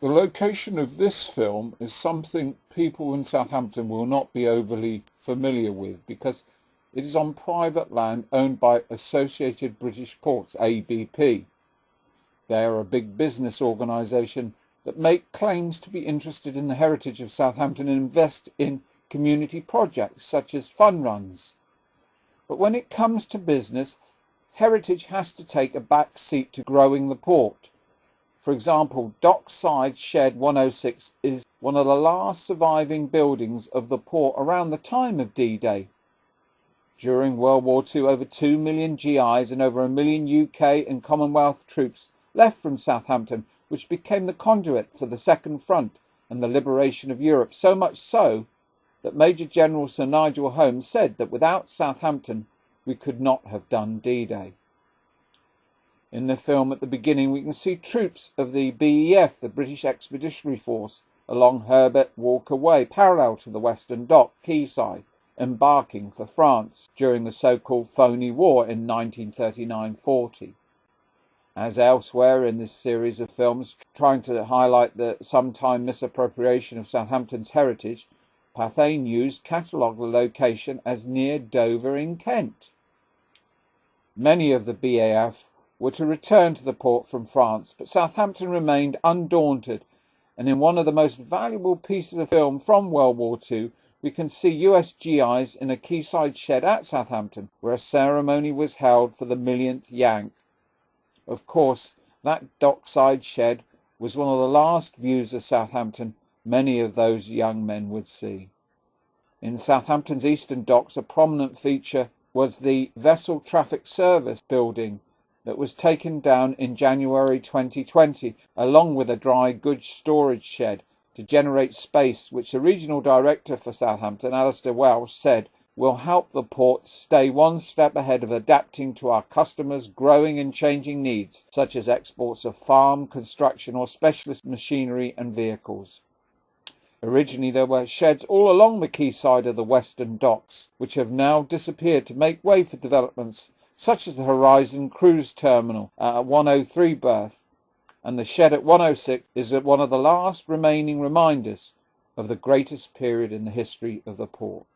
The location of this film is something people in Southampton will not be overly familiar with because it is on private land owned by Associated British Ports, ABP. They are a big business organisation that make claims to be interested in the heritage of Southampton and invest in community projects such as fun runs. But when it comes to business, heritage has to take a back seat to growing the port. For example, Dockside Shed 106 is one of the last surviving buildings of the port around the time of D-Day. During World War II, over 2 million GIs and over 1 million UK and Commonwealth troops left from Southampton, which became the conduit for the Second Front and the liberation of Europe, so much so that Major General Sir Nigel Holmes said that without Southampton we could not have done D-Day. In the film at the beginning we can see troops of the BEF, the British Expeditionary Force, along Herbert Walker Way, parallel to the Western Dock, quayside, embarking for France during the so-called Phony War in 1939-40. As elsewhere in this series of films trying to highlight the sometime misappropriation of Southampton's heritage, Pathé News catalogued the location as near Dover in Kent. Many of the BAF were to return to the port from France, but Southampton remained undaunted, and in one of the most valuable pieces of film from World War II, we can see US GIs in a quayside shed at Southampton, where a ceremony was held for the millionth Yank. Of course, that dockside shed was one of the last views of Southampton many of those young men would see. In Southampton's eastern docks, a prominent feature was the Vessel Traffic Service building that was taken down in January 2020, along with a dry goods storage shed to generate space, which the regional director for Southampton, Alistair Welsh, said will help the port stay one step ahead of adapting to our customers' growing and changing needs, such as exports of farm, construction or specialist machinery and vehicles. Originally there were sheds all along the quayside of the western docks, which have now disappeared to make way for developments such as the Horizon Cruise Terminal at 103 berth, and the shed at 106 is one of the last remaining reminders of the greatest period in the history of the port.